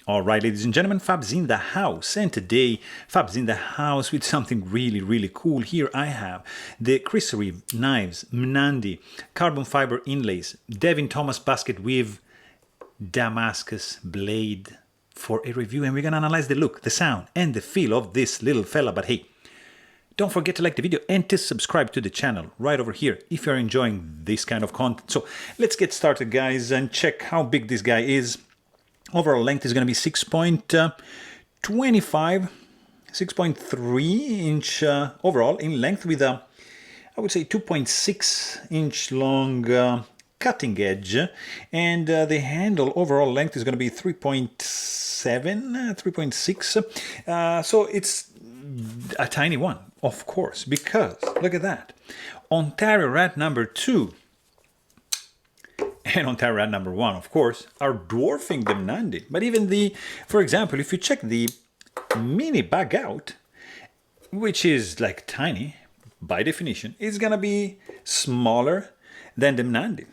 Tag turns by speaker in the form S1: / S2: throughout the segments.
S1: All right, ladies and gentlemen, Fab's in the house, and today Fab's in the house with something really, really cool. Here I have the Reeve knives, Mnandi carbon fiber inlays, Devin Thomas Basketweave Damascus blade for a review, and we're gonna analyze the look, the sound, and the feel of this little fella. But hey, don't forget to like the video and to subscribe to the channel right over here if you're enjoying this kind of content. So let's get started, guys, and check how big this guy is. Overall length is going to be 6.25, 6.3 inch overall in length, with a, I would say, 2.6 inch long cutting edge, and the handle overall length is going to be 3.7, 3.6. So it's a tiny one, of course, because look at that. Ontario Rat number 2 and Ontario Rat number 1, of course, are dwarfing the Mnandi. But even the, for example, if you check the mini bag out, which is like tiny by definition, it's gonna be smaller than the Mnandi.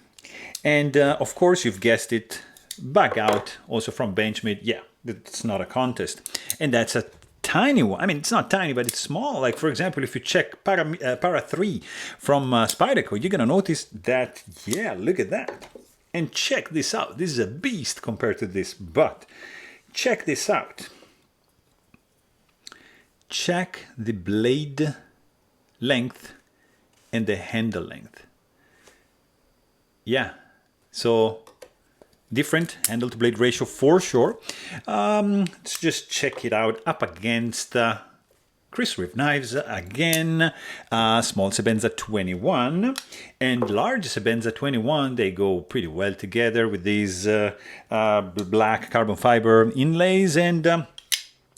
S1: And of course, you've guessed it, bag out also from Benchmade. Yeah, it's not a contest, and that's a tiny one. I mean, it's not tiny, but it's small. Like, for example, if you check Para 3 from Spyderco, you're gonna notice that, yeah, look at that. And check this out. This is a beast compared to this, but check this out. Check the blade length and the handle length. Yeah, so different handle to blade ratio for sure. Let's just check it out up against Reeve knives again. Small Sebenza 21 and large Sebenza 21, they go pretty well together with these black carbon fiber inlays. And let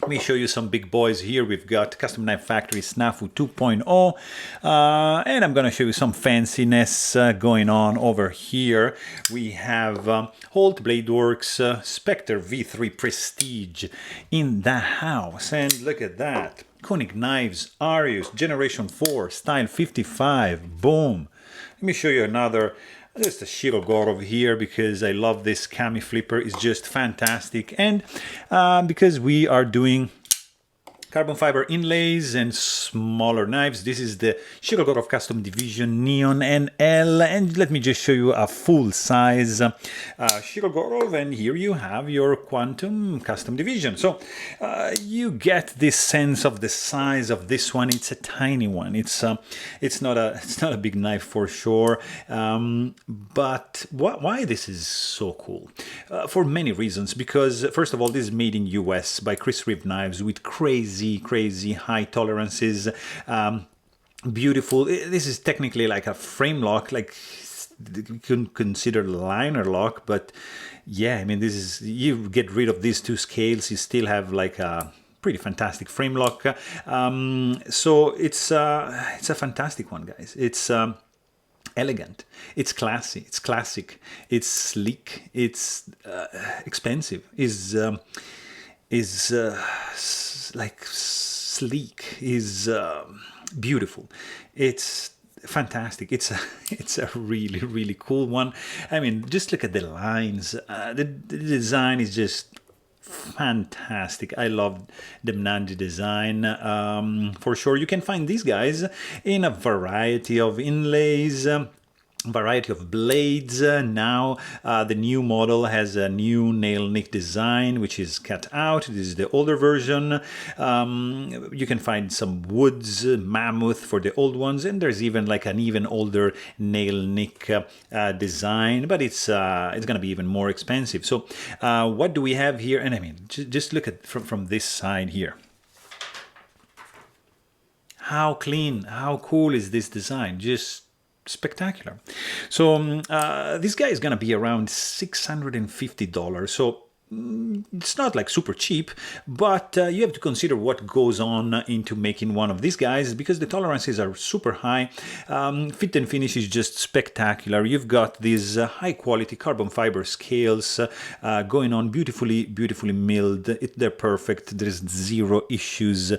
S1: me show you some big boys here. We've got Custom Knife Factory Snafu 2.0, and I'm going to show you some fanciness going on over here. We have Holt Blade Works Spectre V3 Prestige in the house, and look at that. Koenig Knives Arius Generation 4 Style 55, boom. Let me show you another. Just a Shirogorov here because I love this cami flipper. It's just fantastic. And because we are doing carbon fiber inlays and smaller knives, this is the Shirogorov Custom Division Neon NL. And let me just show you a full size Shirogorov, and here you have your Quantum Custom Division. So you get this sense of the size of this one. It's a tiny one. It's not a big knife for sure. But why this is so cool? For many reasons. Because first of all, this is made in US by Reeve Knives with crazy high tolerances. Beautiful. This is technically like a frame lock, like you can consider liner lock, but yeah, I mean, this is, you get rid of these two scales, you still have like a pretty fantastic frame lock. So it's a fantastic one, guys. It's elegant, it's classy, it's classic, it's sleek, it's expensive, is like sleek, is beautiful. It's fantastic. It's a really cool one. I mean, just look at the lines. The design is just fantastic. I love the Mnandi design for sure. You can find these guys in a variety of inlays, variety of blades. Now the new model has a new nail nick design, which is cut out. This is the older version. You can find some woods, mammoth for the old ones, and there's even like an even older nail nick design, but it's gonna be even more expensive. So what do we have here? And I mean, just look at from this side here. How clean, how cool is this design? Just spectacular. So this guy is gonna be around $650. So it's not like super cheap, but you have to consider what goes on into making one of these guys, because the tolerances are super high. Fit and finish is just spectacular. You've got these high quality carbon fiber scales going on, beautifully milled. They're perfect. There's zero issues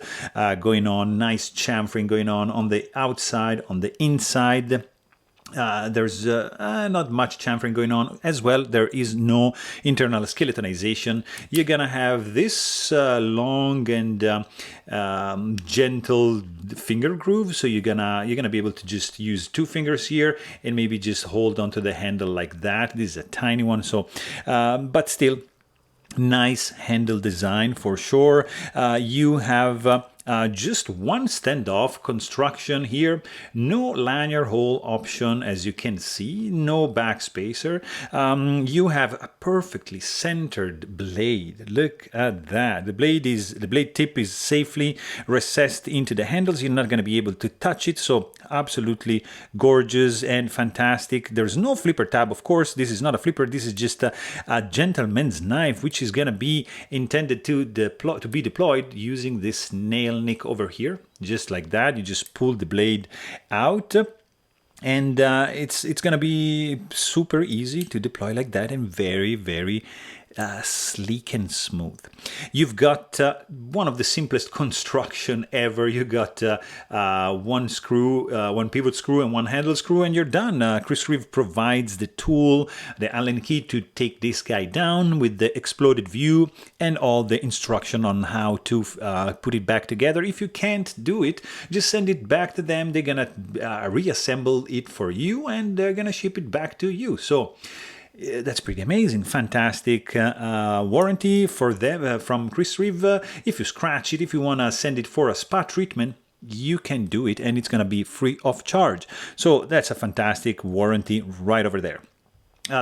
S1: going on. Nice chamfering going on the outside, on the inside. There's not much chamfering going on as well. There is no internal skeletonization. You're gonna have this long and gentle finger groove, so you're gonna be able to just use 2 fingers here and maybe just hold onto the handle like that. This is a tiny one, so but still nice handle design for sure. You have just one standoff construction here, no lanyard hole option as you can see, no backspacer. You have a perfectly centered blade. Look at that. The blade tip is safely recessed into the handles. You're not going to be able to touch it, so absolutely gorgeous and fantastic. There's no flipper tab, of course. This is not a flipper. This is just a gentleman's knife, which is going to be intended to be deployed using this nail nick over here, just like that. You just pull the blade out, and it's going to be super easy to deploy like that, and very, very sleek and smooth. You've got one of the simplest construction ever. You got one screw, one pivot screw and one handle screw, and you're done. Chris Reeve provides the tool, the Allen key, to take this guy down with the exploded view and all the instruction on how to put it back together. If you can't do it, just send it back to them. They're gonna reassemble it for you, and they're gonna ship it back to you. So that's pretty amazing. Fantastic warranty for them from Chris Reeve. If you scratch it, if you want to send it for a spa treatment, you can do it, and it's going to be free of charge. So that's a fantastic warranty right over there.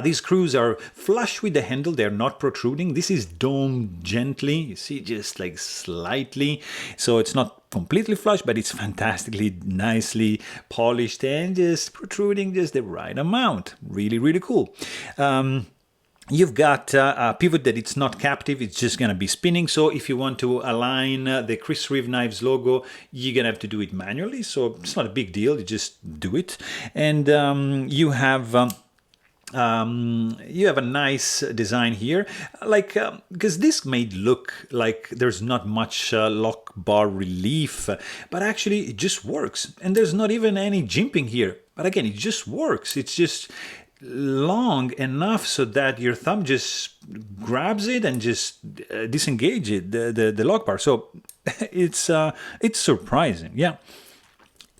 S1: These screws are flush with the handle. They're not protruding. This is domed gently. You see, just like slightly. So it's not completely flush, but it's fantastically nicely polished and just protruding just the right amount. Really, really cool. You've got a pivot that it's not captive, it's just going to be spinning. So if you want to align the Chris Reeve Knives logo, you're going to have to do it manually. So it's not a big deal, you just do it. And you have a nice design here, like because this may look like there's not much lock bar relief, but actually it just works, and there's not even any jimping here. But again, it just works. It's just long enough so that your thumb just grabs it and just disengage it, the lock bar. So it's surprising, yeah.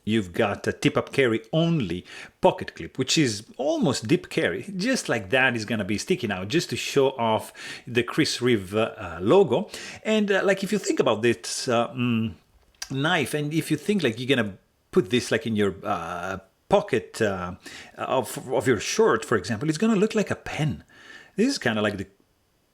S1: You've got a tip-up carry only pocket clip, which is almost dip carry. Just like that is going to be sticking out just to show off the Chris Reeve logo. And like if you think about this knife, and if you think like you're going to put this like in your pocket of your shirt, for example, it's going to look like a pen. This is kind of like the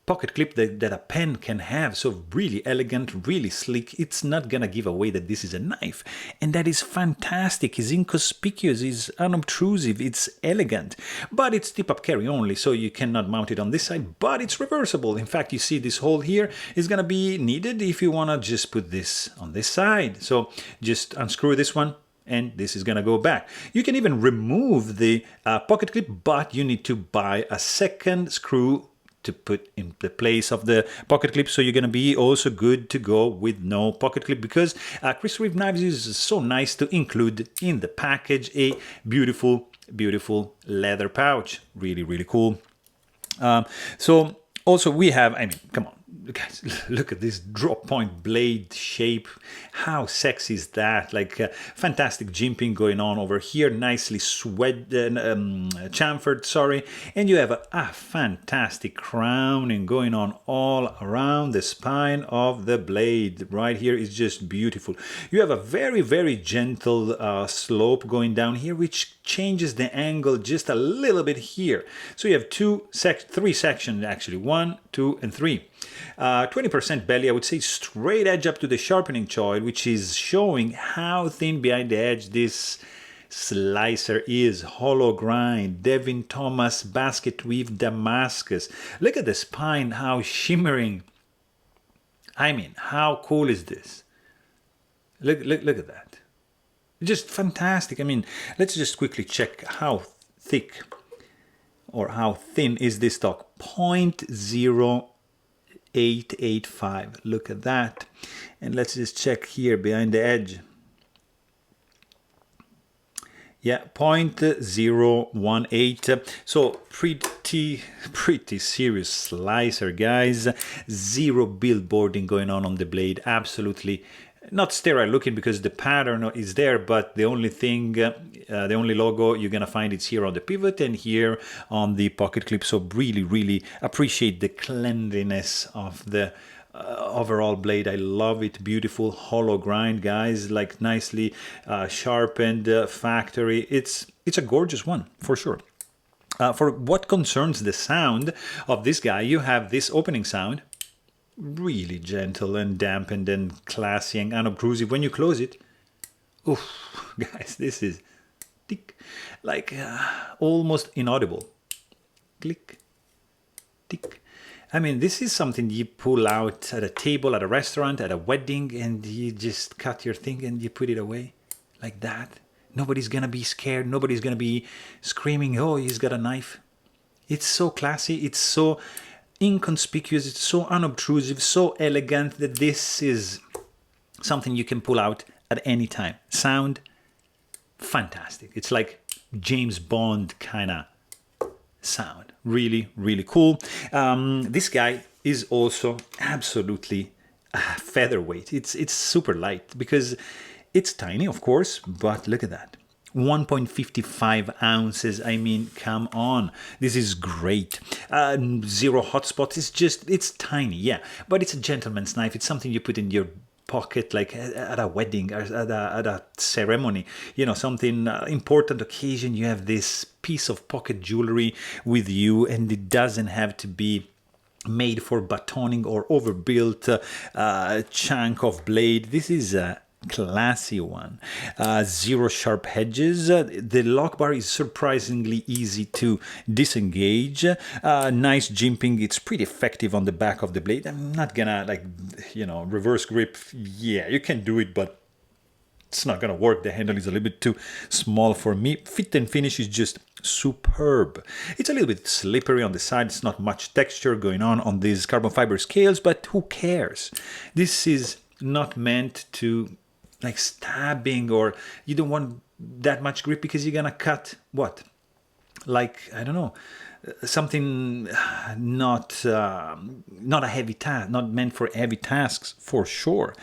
S1: pocket clip that a pen can have. So really elegant, really sleek. It's not gonna give away that this is a knife, and that is fantastic. It's inconspicuous, it's unobtrusive, it's elegant, but it's tip-up carry only, so you cannot mount it on this side, but it's reversible. In fact, you see this hole here is gonna be needed if you wanna just put this on this side. So just unscrew this one, and this is gonna go back. You can even remove the pocket clip, but you need to buy a second screw to put in the place of the pocket clip, so you're going to be also good to go with no pocket clip, because Chris Reeve Knives is so nice to include in the package a beautiful, beautiful leather pouch. Really, really cool. So also we have, I mean, come on, guys, look at this drop point blade shape. How sexy is that? Like fantastic jimping going on over here, nicely chamfered, sorry. And you have a fantastic crowning going on all around the spine of the blade. Right here is just beautiful. You have a very, very gentle slope going down here, which changes the angle just a little bit here. So you have three sections actually, 1, 2, and 3. 20% belly, I would say straight edge up to the sharpening choil, which is showing how thin behind the edge this slicer is. Hollow grind, Devin Thomas Basketweave Damascus. Look at the spine, how shimmering. I mean, how cool is this? Look at that. Just fantastic. I mean, let's just quickly check how thick or how thin is this stock. 0.0885. Look at that. And let's just check here behind the edge. Yeah, 0.018. So pretty serious slicer, guys. Zero billboarding going on the blade. Absolutely not sterile looking because the pattern is there, but the only thing, the only logo you're gonna find is here on the pivot and here on the pocket clip. So really appreciate the cleanliness of the overall blade. I love it. Beautiful hollow grind, guys, like nicely sharpened factory. It's a gorgeous one for sure. For what concerns the sound of this guy, you have this opening sound, really gentle and dampened and classy and unobtrusive. When you close it, oof, guys, this is tick, like almost inaudible. Click, tick. I mean, this is something you pull out at a table, at a restaurant, at a wedding, and you just cut your thing and you put it away like that. Nobody's gonna be scared. Nobody's gonna be screaming, oh, he's got a knife. It's so classy. It's so inconspicuous. It's so unobtrusive, so elegant that this is something you can pull out at any time. Sound, fantastic. It's like James Bond kind of sound. Really cool. This guy is also absolutely featherweight. It's super light because it's tiny, of course, but look at that. 1.55 ounces. I mean, come on. This is great. Zero hotspots. It's tiny, yeah, but it's a gentleman's knife. It's something you put in your pocket, like at a wedding or at a ceremony, you know, something important occasion. You have this piece of pocket jewelry with you, and it doesn't have to be made for batoning or overbuilt chunk of blade. This is a classy one. Zero sharp edges. The lock bar is surprisingly easy to disengage. Nice jimping. It's pretty effective on the back of the blade. I'm not gonna, like, you know, reverse grip. Yeah, you can do it, but it's not gonna work. The handle is a little bit too small for me. Fit and finish is just superb. It's a little bit slippery on the side. It's not much texture going on these carbon fiber scales, but who cares? This is not meant to, like, stabbing, or you don't want that much grip because you're gonna cut what, like, I don't know, something not a heavy task, not meant for heavy tasks for sure.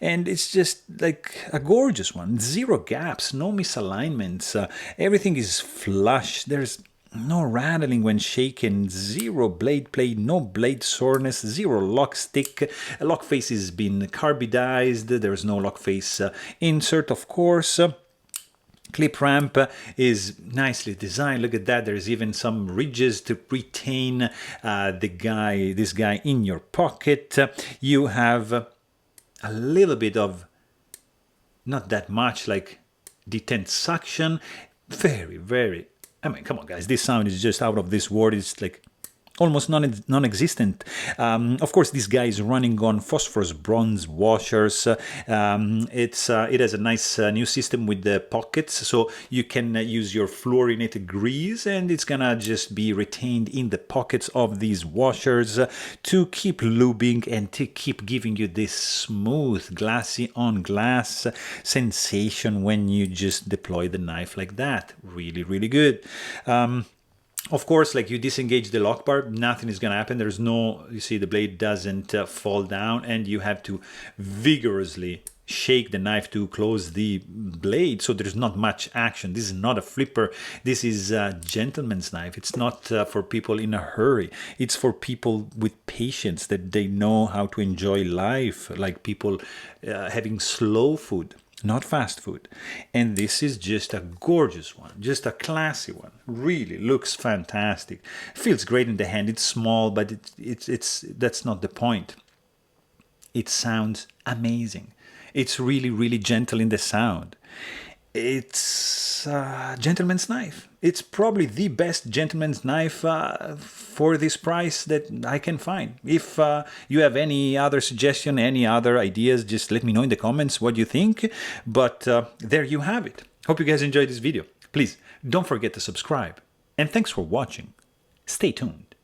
S1: And it's just like a gorgeous one. Zero gaps, no misalignments, everything is flush. There's no rattling when shaken, zero blade play, no blade soreness, zero lock stick. Lock face has been carbidized. There's no lock face insert, of course. Clip ramp is nicely designed. Look at that. There's even some ridges to retain this guy in your pocket. You have a little bit of, not that much, like detent suction. Very, I mean, come on, guys. This sound is just out of this world. It's like almost non-existent. Of course, this guy is running on phosphorus bronze washers. It has a nice new system with the pockets, so you can use your fluorinated grease, and it's gonna just be retained in the pockets of these washers to keep lubing and to keep giving you this smooth, glassy on glass sensation when you just deploy the knife like that. Really good. Of course, like, you disengage the lock bar, nothing is going to happen. There's no, you see, the blade doesn't fall down, and you have to vigorously shake the knife to close the blade, so there's not much action. This is not a flipper. This is a gentleman's knife. It's not for people in a hurry. It's for people with patience, that they know how to enjoy life, like people having slow food, not fast food. And this is just a gorgeous one, just a classy one. Really looks fantastic. Feels great in the hand. It's small, but it's that's not the point. It sounds amazing. It's really gentle in the sound. It's a gentleman's knife. It's probably the best gentleman's knife for this price that I can find. If you have any other suggestion, any other ideas, just let me know in the comments what you think. But there you have it. Hope you guys enjoyed this video. Please don't forget to subscribe. And thanks for watching. Stay tuned.